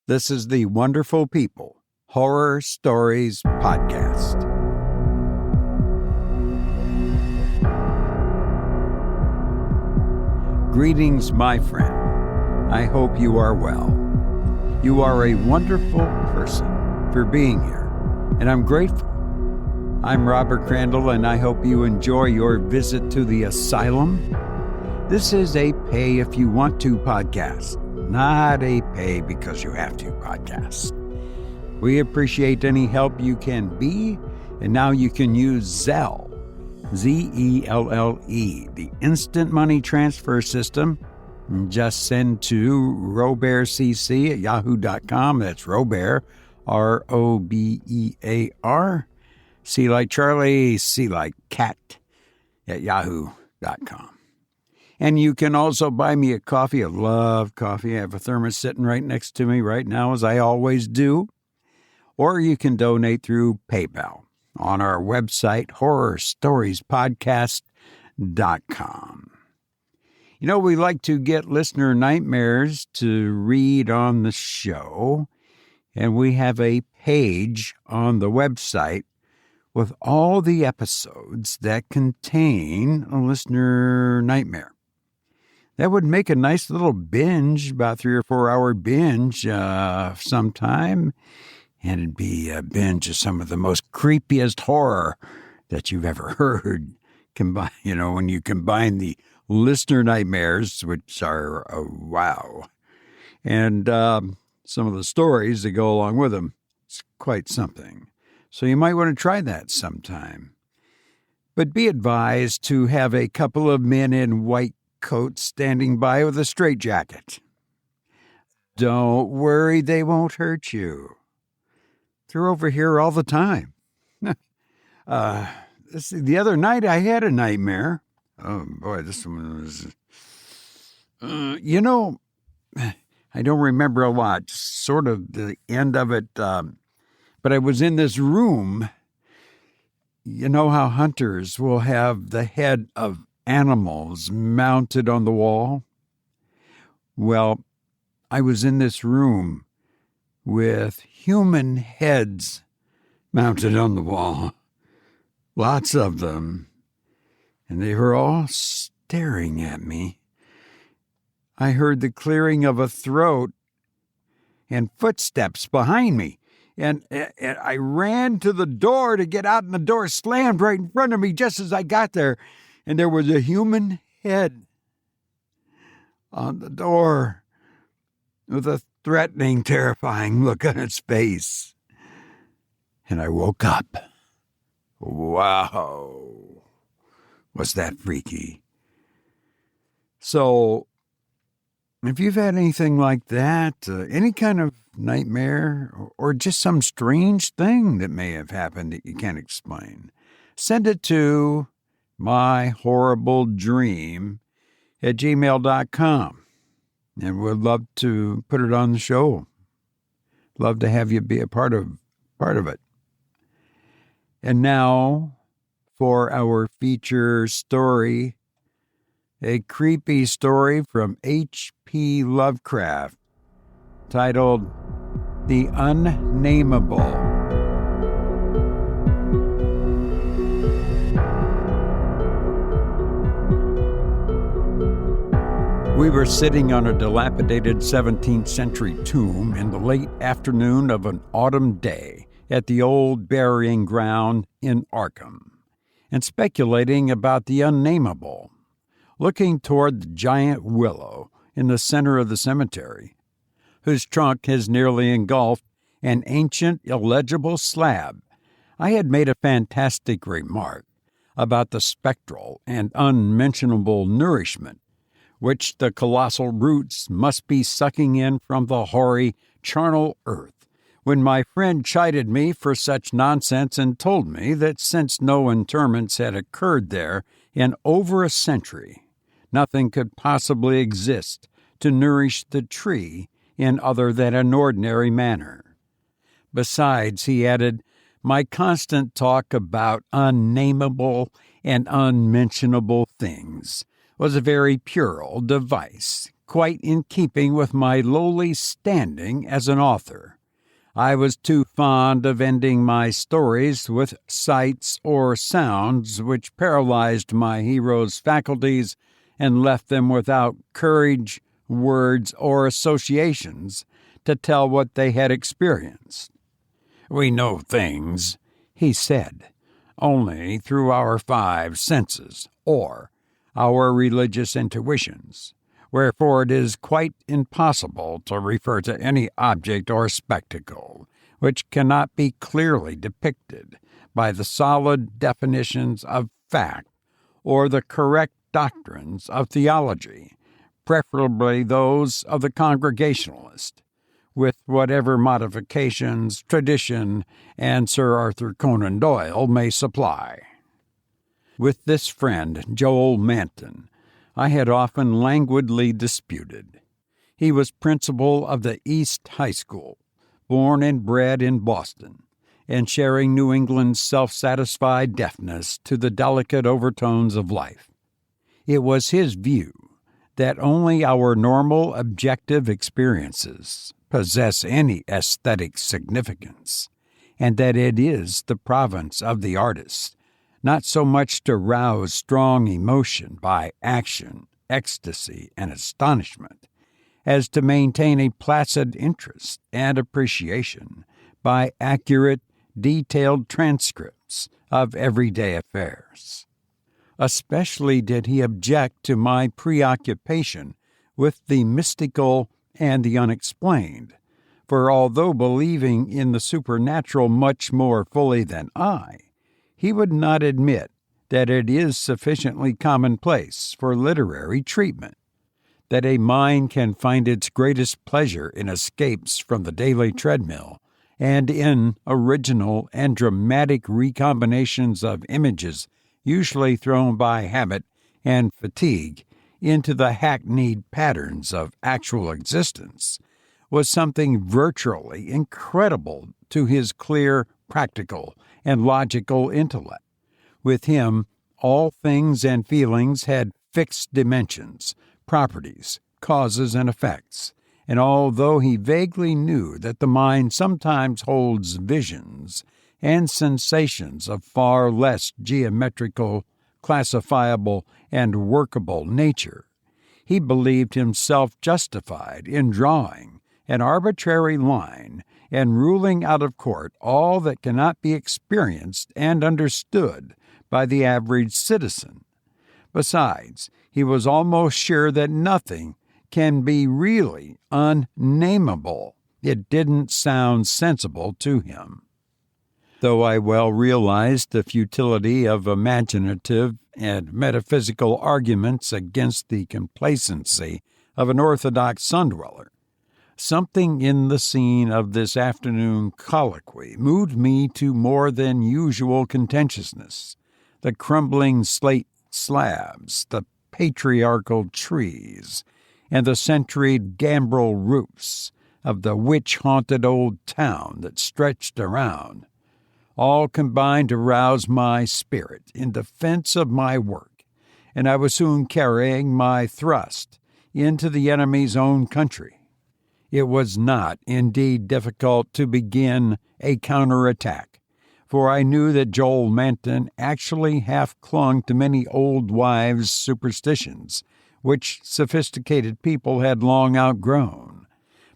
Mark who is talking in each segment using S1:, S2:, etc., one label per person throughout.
S1: This is the Wonderful People Horror Stories Podcast. Greetings, my friend. I hope you are well. You are a wonderful person for being here, and I'm grateful. I'm Robert Crandall, and I hope you enjoy your visit to the asylum. This is a pay if you want to podcast, not a pay because you have to podcast. We appreciate any help you can be, and now you can use Zelle, Z-E-L-L-E, the instant money transfer system. Just send to robearcc@yahoo.com. That's Robert, R-O-B-E-A-R, C like Charlie, C like cat, at yahoo.com. And you can also buy me a coffee. I love coffee. I have a thermos sitting right next to me right now, as I always do. Or you can donate through PayPal on our website, horrorstoriespodcast.com. You know, we like to get listener nightmares to read on the show, and we have a page on the website with all the episodes that contain a listener nightmare. That would make a nice little binge, about 3 or 4 hour binge sometime. And it'd be a binge of some of the most creepiest horror that you've ever heard. When you combine the listener nightmares, which are wow, and some of the stories that go along with them, it's quite something. So you might want to try that sometime. But be advised to have a couple of men in white coats standing by with a straitjacket. Don't worry, they won't hurt you. They're over here all the time. The other night I had a nightmare. Oh boy, this one was, I don't remember a lot, just sort of the end of it. But I was in this room. You know how hunters will have the head of animals mounted on the wall? Well, I was in this room with human heads mounted on the wall. Lots of them. And they were all staring at me. I heard the clearing of a throat and footsteps behind me. And I ran to the door to get out, and the door slammed right in front of me just as I got there. And there was a human head on the door with a threatening, terrifying look on its face. And I woke up. Wow. Was that freaky? So, if you've had anything like that, any kind of nightmare, or just some strange thing that may have happened that you can't explain, send it to myhorribledream@gmail.com. And we'd love to put it on the show. Love to have you be a part of it. And now, for our feature story, a creepy story from H.P. Lovecraft, titled The Unnamable. We were sitting on a dilapidated 17th century tomb in the late afternoon of an autumn day at the old burying ground in Arkham, and speculating about the unnamable, looking toward the giant willow in the center of the cemetery, whose trunk has nearly engulfed an ancient, illegible slab. I had made a fantastic remark about the spectral and unmentionable nourishment which the colossal roots must be sucking in from the hoary, charnel earth, when my friend chided me for such nonsense and told me that since no interments had occurred there in over a century, nothing could possibly exist to nourish the tree in other than an ordinary manner. Besides, he added, my constant talk about unnamable and unmentionable things was a very puerile device, quite in keeping with my lowly standing as an author. I was too fond of ending my stories with sights or sounds which paralyzed my heroes' faculties and left them without courage, words, or associations to tell what they had experienced. "We know things," he said, "only through our five senses, or our religious intuitions, wherefore it is quite impossible to refer to any object or spectacle which cannot be clearly depicted by the solid definitions of fact or the correct doctrines of theology, preferably those of the Congregationalist, with whatever modifications tradition and Sir Arthur Conan Doyle may supply." With this friend, Joel Manton, I had often languidly disputed. He was principal of the East High School, born and bred in Boston, and sharing New England's self-satisfied deafness to the delicate overtones of life. It was his view that only our normal objective experiences possess any aesthetic significance, and that it is the province of the artist not so much to rouse strong emotion by action, ecstasy, and astonishment, as to maintain a placid interest and appreciation by accurate, detailed transcripts of everyday affairs. Especially did he object to my preoccupation with the mystical and the unexplained, for although believing in the supernatural much more fully than I, he would not admit that it is sufficiently commonplace for literary treatment, that a mind can find its greatest pleasure in escapes from the daily treadmill and in original and dramatic recombinations of images usually thrown by habit and fatigue into the hackneyed patterns of actual existence, was something virtually incredible to his clear, practical, and logical intellect. With him, all things and feelings had fixed dimensions, properties, causes, and effects, and although he vaguely knew that the mind sometimes holds visions and sensations of far less geometrical, classifiable, and workable nature, he believed himself justified in drawing an arbitrary line and ruling out of court all that cannot be experienced and understood by the average citizen. Besides, he was almost sure that nothing can be really unnamable. It didn't sound sensible to him. Though I well realized the futility of imaginative and metaphysical arguments against the complacency of an orthodox sun-dweller, something in the scene of this afternoon colloquy moved me to more than usual contentiousness. The crumbling slate slabs, the patriarchal trees, and the centuried gambrel roofs of the witch-haunted old town that stretched around, all combined to rouse my spirit in defense of my work, and I was soon carrying my thrust into the enemy's own country. It was not, indeed, difficult to begin a counterattack, for I knew that Joel Manton actually half clung to many old wives' superstitions, which sophisticated people had long outgrown,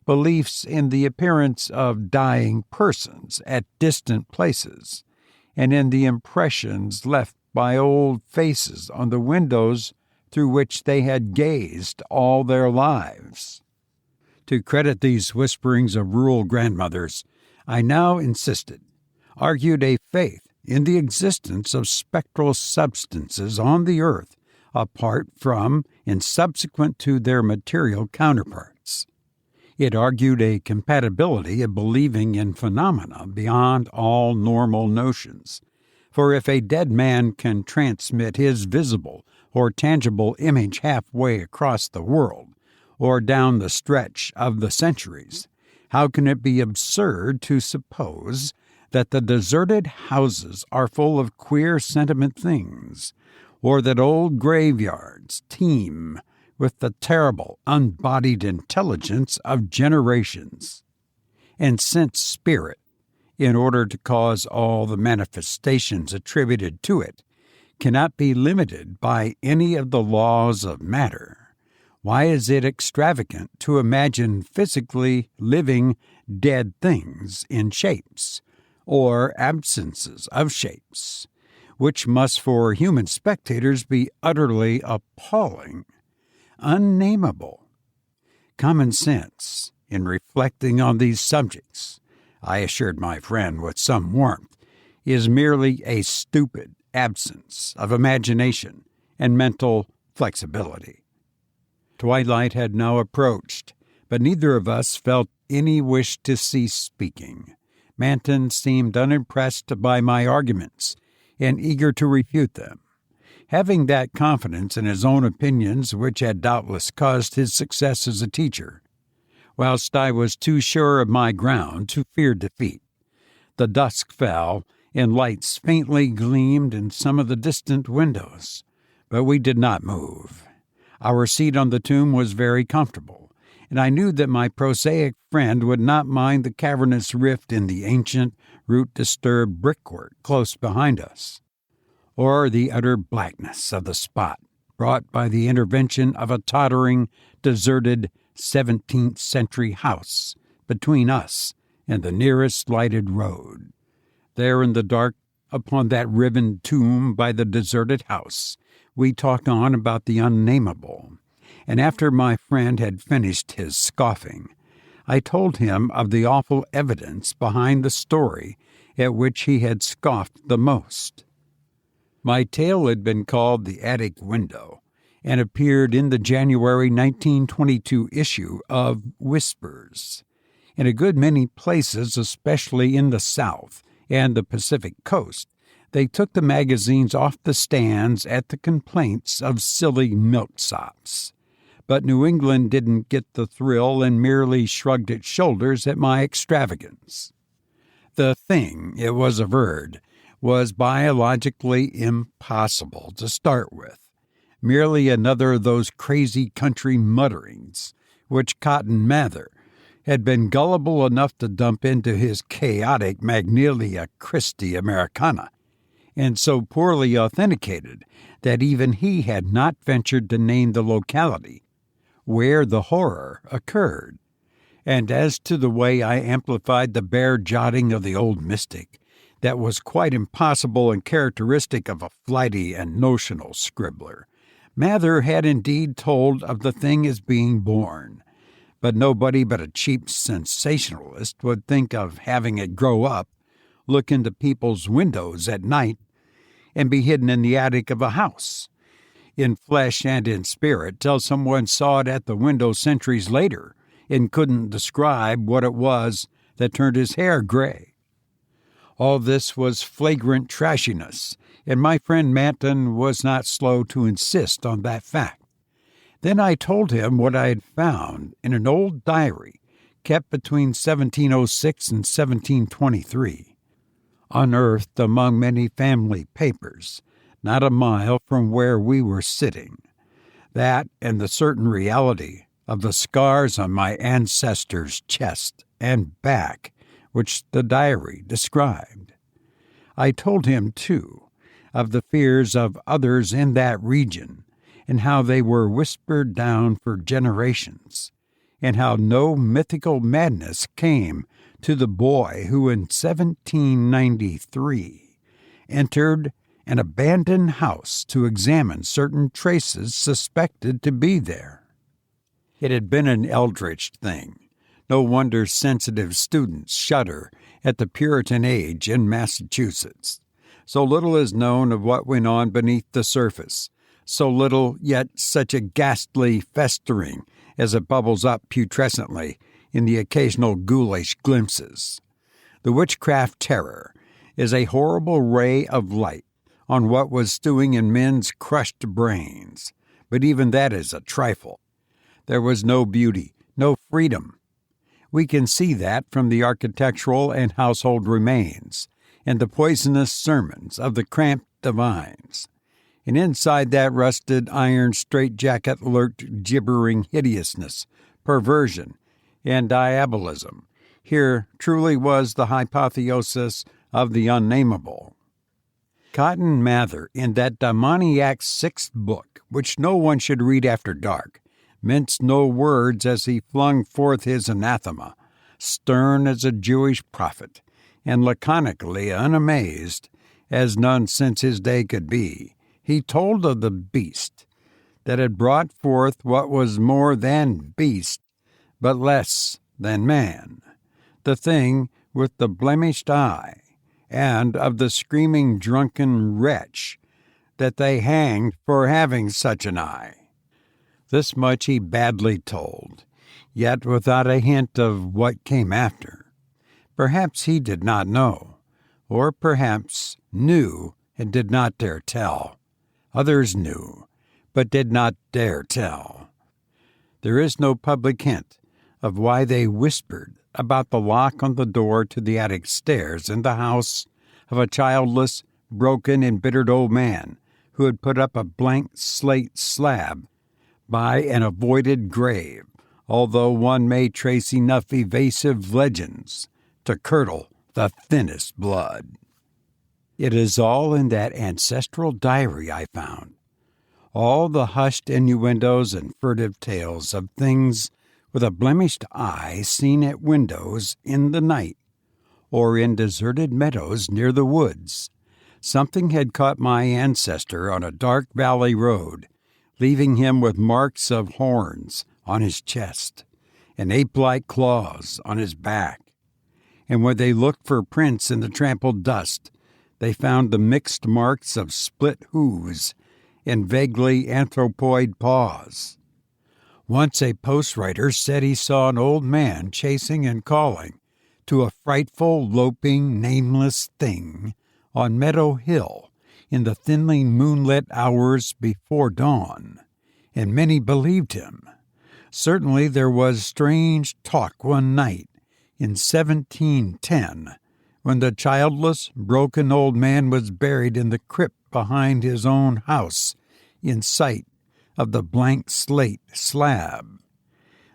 S1: beliefs in the appearance of dying persons at distant places, and in the impressions left by old faces on the windows through which they had gazed all their lives. To credit these whisperings of rural grandmothers, I now argued a faith in the existence of spectral substances on the earth, apart from and subsequent to their material counterparts. It argued a compatibility of believing in phenomena beyond all normal notions, for if a dead man can transmit his visible or tangible image halfway across the world, or down the stretch of the centuries, how can it be absurd to suppose that the deserted houses are full of queer sentiment things, or that old graveyards teem with the terrible, unbodied intelligence of generations, and sent spirit, in order to cause all the manifestations attributed to it, cannot be limited by any of the laws of matter. Why is it extravagant to imagine physically living dead things in shapes, or absences of shapes, which must for human spectators be utterly appalling, unnamable? Common sense, in reflecting on these subjects, I assured my friend with some warmth, is merely a stupid absence of imagination and mental flexibility. Twilight had now approached, but neither of us felt any wish to cease speaking. Manton seemed unimpressed by my arguments and eager to refute them, having that confidence in his own opinions which had doubtless caused his success as a teacher, whilst I was too sure of my ground to fear defeat. The dusk fell, and lights faintly gleamed in some of the distant windows, but we did not move. Our seat on the tomb was very comfortable, and I knew that my prosaic friend would not mind the cavernous rift in the ancient, root-disturbed brickwork close behind us, or the utter blackness of the spot brought by the intervention of a tottering, deserted 17th-century house between us and the nearest lighted road. There in the dark, upon that riven tomb by the deserted house, we talked on about the unnamable, and after my friend had finished his scoffing, I told him of the awful evidence behind the story at which he had scoffed the most. My tale had been called The Attic Window, and appeared in the January 1922 issue of Whispers. In a good many places, especially in the South and the Pacific Coast, they took the magazines off the stands at the complaints of silly milksops. But New England didn't get the thrill and merely shrugged its shoulders at my extravagance. The thing, it was averred, was biologically impossible to start with, merely another of those crazy country mutterings which Cotton Mather had been gullible enough to dump into his chaotic Magnalia Christi Americana, and so poorly authenticated that even he had not ventured to name the locality where the horror occurred. And as to the way I amplified the bare jotting of the old mystic, that was quite impossible and characteristic of a flighty and notional scribbler. Mather had indeed told of the thing as being born, but nobody but a cheap sensationalist would think of having it grow up, look into people's windows at night, and be hidden in the attic of a house, in flesh and in spirit, till someone saw it at the window centuries later and couldn't describe what it was that turned his hair gray. All this was flagrant trashiness, and my friend Manton was not slow to insist on that fact. Then I told him what I had found in an old diary kept between 1706 and 1723, unearthed among many family papers, not a mile from where we were sitting. That and the certain reality of the scars on my ancestors' chest and back, which the diary described. I told him, too, of the fears of others in that region, and how they were whispered down for generations, and how no mythical madness came to the boy who in 1793 entered an abandoned house to examine certain traces suspected to be there. It had been an eldritch thing. No wonder sensitive students shudder at the Puritan age in Massachusetts. So little is known of what went on beneath the surface, so little, yet such a ghastly festering as it bubbles up putrescently in the occasional ghoulish glimpses. The witchcraft terror is a horrible ray of light on what was stewing in men's crushed brains, but even that is a trifle. There was no beauty, no freedom. We can see that from the architectural and household remains, and the poisonous sermons of the cramped divines. and inside that rusted iron straitjacket lurked gibbering hideousness, perversion, and diabolism. Here truly was the hypotheosis of the unnamable. Cotton Mather, in that demoniac's sixth book, which no one should read after dark, minced no words as he flung forth his anathema, stern as a Jewish prophet, and laconically unamazed, as none since his day could be. He told of the beast that had brought forth what was more than beast, but less than man, the thing with the blemished eye, and of the screaming drunken wretch that they hanged for having such an eye. This much he badly told, yet without a hint of what came after. Perhaps he did not know, or perhaps knew and did not dare tell. Others knew, but did not dare tell. There is no public hint of why they whispered about the lock on the door to the attic stairs in the house of a childless, broken, embittered old man who had put up a blank slate slab by an avoided grave, although one may trace enough evasive legends to curdle the thinnest blood. It is all in that ancestral diary I found, all the hushed innuendos and furtive tales of things with a blemished eye seen at windows in the night, or in deserted meadows near the woods. Something had caught my ancestor on a dark valley road, leaving him with marks of horns on his chest and ape-like claws on his back. And when they looked for prints in the trampled dust, they found the mixed marks of split hooves and vaguely anthropoid paws. Once a post-writer said he saw an old man chasing and calling to a frightful, loping, nameless thing on Meadow Hill in the thinly moonlit hours before dawn, and many believed him. Certainly there was strange talk one night in 1710, when the childless, broken old man was buried in the crypt behind his own house, in sight of the blank slate slab.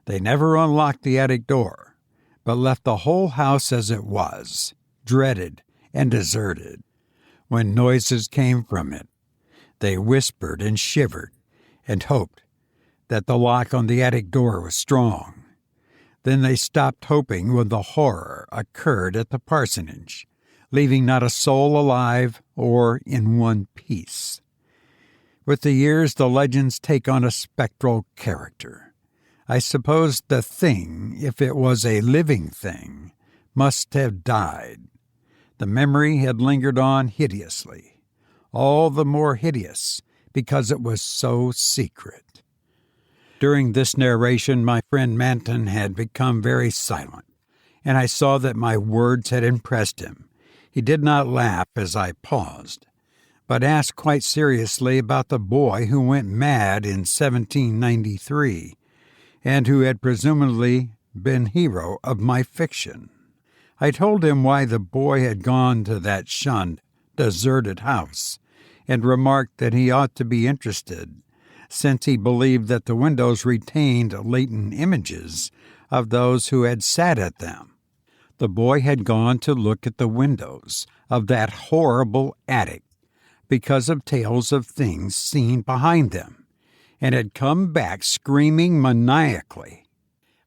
S1: They never unlocked the attic door, but left the whole house as it was, dreaded and deserted. When noises came from it, they whispered and shivered and hoped that the lock on the attic door was strong. Then they stopped hoping when the horror occurred at the parsonage, leaving not a soul alive or in one piece. With the years, the legends take on a spectral character. I suppose the thing, if it was a living thing, must have died. The memory had lingered on hideously, all the more hideous because it was so secret. During this narration, my friend Manton had become very silent, and I saw that my words had impressed him. He did not laugh as I paused, but asked quite seriously about the boy who went mad in 1793, and who had presumably been hero of my fiction. I told him why the boy had gone to that shunned, deserted house, and remarked that he ought to be interested, since he believed that the windows retained latent images of those who had sat at them. The boy had gone to look at the windows of that horrible attic because of tales of things seen behind them, and had come back screaming maniacally.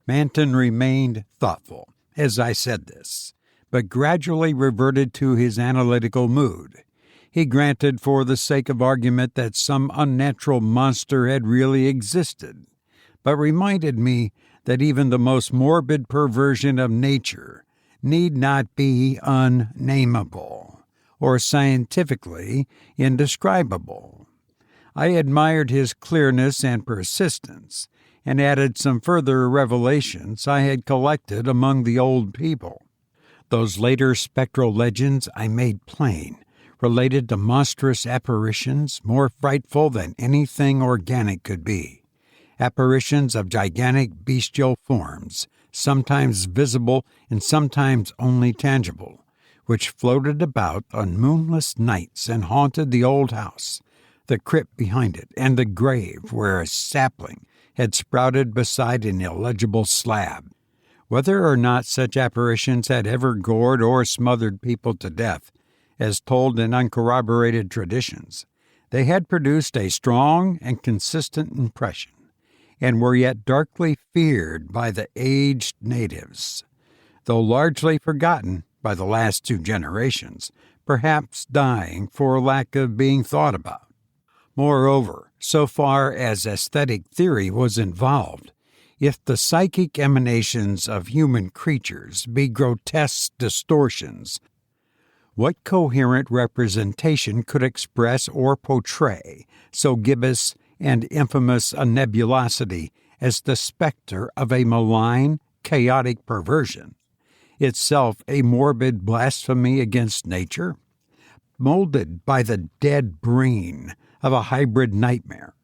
S1: Manton remained thoughtful as I said this, but gradually reverted to his analytical mood. He granted for the sake of argument that some unnatural monster had really existed, but reminded me that even the most morbid perversion of nature need not be unnamable or scientifically indescribable. I admired his clearness and persistence, and added some further revelations I had collected among the old people. Those later spectral legends I made plain related to monstrous apparitions more frightful than anything organic could be, apparitions of gigantic bestial forms, sometimes visible and sometimes only tangible, which floated about on moonless nights and haunted the old house, the crypt behind it, and the grave where a sapling had sprouted beside an illegible slab. Whether or not such apparitions had ever gored or smothered people to death, as told in uncorroborated traditions, they had produced a strong and consistent impression, and were yet darkly feared by the aged natives, though largely forgotten by the last 2 generations, perhaps dying for lack of being thought about. Moreover, so far as aesthetic theory was involved, if the psychic emanations of human creatures be grotesque distortions, what coherent representation could express or portray so gibbous and infamous a nebulosity as the specter of a malign, chaotic perversion, itself a morbid blasphemy against nature, molded by the dead brain of a hybrid nightmare?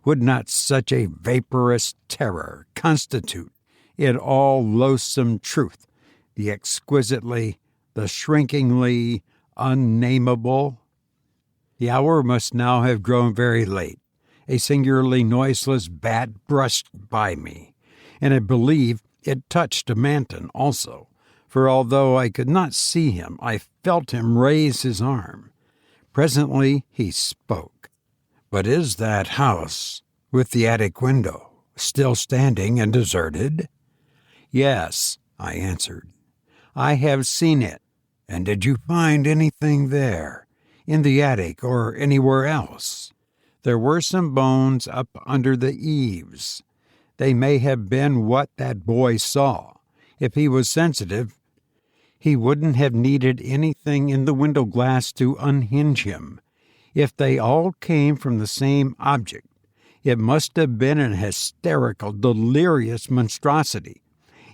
S1: Would not such a vaporous terror constitute, in all loathsome truth, the exquisitely, the shrinkingly unnamable? The hour must now have grown very late. A singularly noiseless bat brushed by me, and I believe it touched Manton also, for although I could not see him, I felt him raise his arm. Presently he spoke. "But is that house, with the attic window, still standing and deserted?" "Yes," I answered. "I have seen it." "And did you find anything there, in the attic or anywhere else?" "There were some bones up under the eaves. They may have been what that boy saw. If he was sensitive, he wouldn't have needed anything in the window glass to unhinge him. If they all came from the same object, it must have been an hysterical, delirious monstrosity.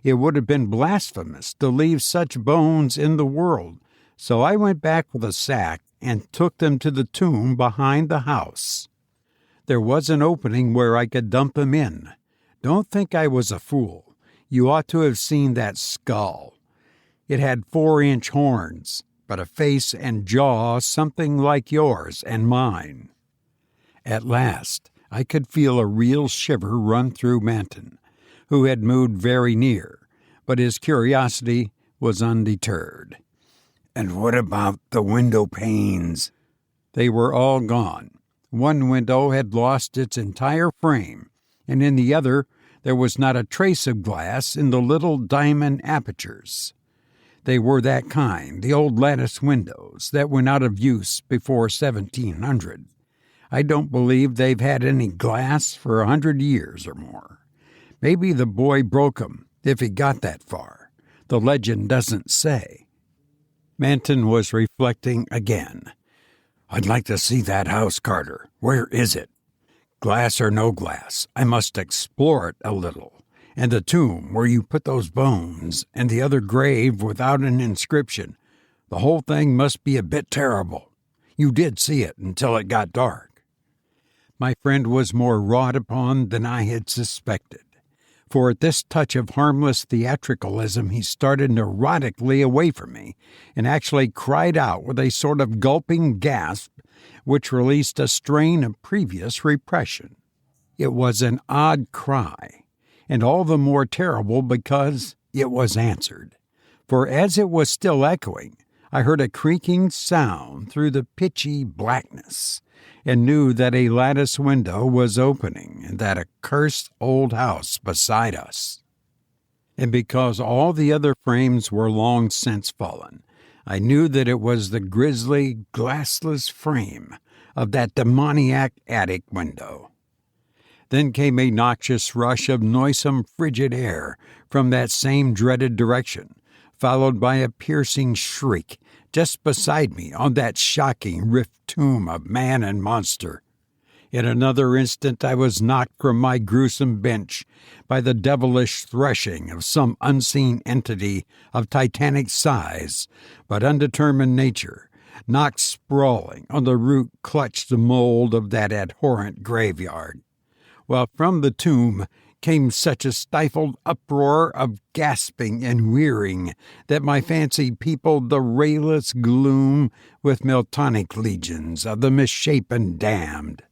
S1: It would have been blasphemous to leave such bones in the world, so I went back with a sack and took them to the tomb behind the house. There was an opening where I could dump them in. Don't think I was a fool. You ought to have seen that skull. It had 4-inch horns, but a face and jaw something like yours and mine." At last I could feel a real shiver run through Manton, who had moved very near, but his curiosity was undeterred. "And what about the window panes?" "They were all gone. One window had lost its entire frame, and in the other there was not a trace of glass in the little diamond apertures. They were that kind, the old lattice windows that went out of use before 1700. I don't believe they've had any glass for 100 years or more. Maybe the boy broke 'em, if he got that far. The legend doesn't say." Manton was reflecting again. "I'd like to see that house, Carter. Where is it? Glass or no glass, I must explore it a little. And the tomb where you put those bones, and the other grave without an inscription. The whole thing must be a bit terrible. You did see it until it got dark." My friend was more wrought upon than I had suspected, for at this touch of harmless theatricalism he started neurotically away from me, and actually cried out with a sort of gulping gasp which released a strain of previous repression. It was an odd cry, and all the more terrible because it was answered. For as it was still echoing, I heard a creaking sound through the pitchy blackness, and knew that a lattice window was opening in that accursed old house beside us. And because all the other frames were long since fallen, I knew that it was the grisly, glassless frame of that demoniac attic window. Then came a noxious rush of noisome, frigid air from that same dreaded direction, followed by a piercing shriek just beside me on that shocking rift tomb of man and monster. In another instant I was knocked from my gruesome bench by the devilish threshing of some unseen entity of titanic size but undetermined nature, knocked sprawling on the root-clutched mold of that abhorrent graveyard, while from the tomb came such a stifled uproar of gasping and wearing that my fancy peopled the rayless gloom with Miltonic legions of the misshapen damned.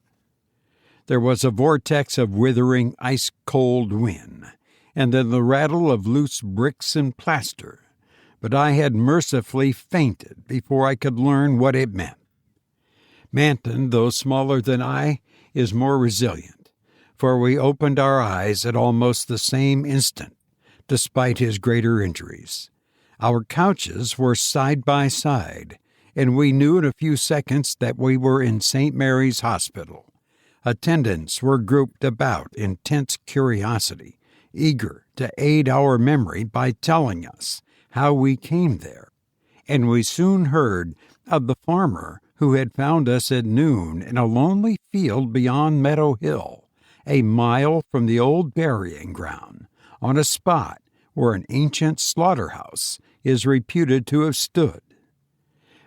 S1: There was a vortex of withering, ice-cold wind, and then the rattle of loose bricks and plaster, but I had mercifully fainted before I could learn what it meant. Manton, though smaller than I, is more resilient, for we opened our eyes at almost the same instant, despite his greater injuries. Our couches were side by side, and we knew in a few seconds that we were in St. Mary's Hospital. Attendants were grouped about in tense curiosity, eager to aid our memory by telling us how we came there, and we soon heard of the farmer who had found us at noon in a lonely field beyond Meadow Hill, a mile from the old burying ground, on a spot where an ancient slaughterhouse is reputed to have stood.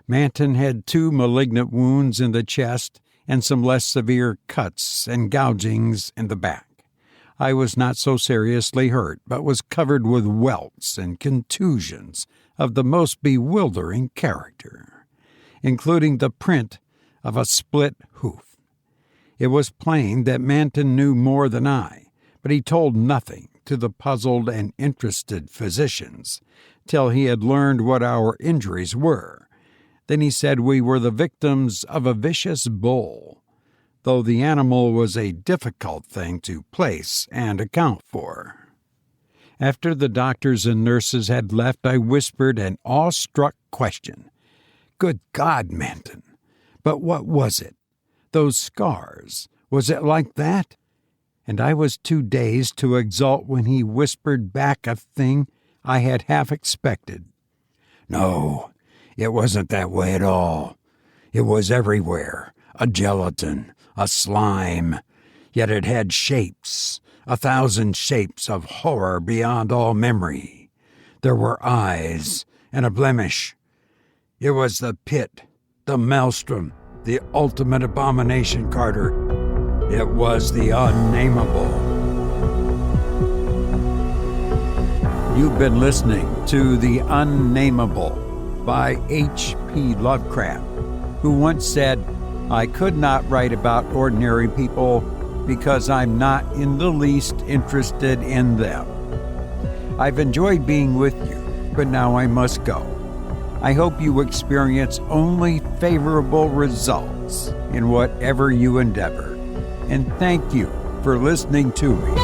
S1: Manton had 2 malignant wounds in the chest and some less severe cuts and gougings in the back. I was not so seriously hurt, but was covered with welts and contusions of the most bewildering character, including the print of a split hoof. It was plain that Manton knew more than I, but he told nothing to the puzzled and interested physicians till he had learned what our injuries were. Then he said we were the victims of a vicious bull, though the animal was a difficult thing to place and account for. After the doctors and nurses had left, I whispered an awestruck question. Good God, Manton, but what was it? Those scars, was it like that? And I was too dazed to exult when he whispered back a thing I had half expected. No, it wasn't that way at all. It was everywhere, a gelatin, a slime, yet it had shapes, 1,000 shapes of horror beyond all memory. There were eyes and a blemish. It was the pit, the maelstrom, the ultimate abomination, Carter. It was the Unnamable. You've been listening to The Unnamable by H.P. Lovecraft, who once said, I could not write about ordinary people because I'm not in the least interested in them. I've enjoyed being with you, but now I must go. I hope you experience only favorable results in whatever you endeavor. And thank you for listening to me.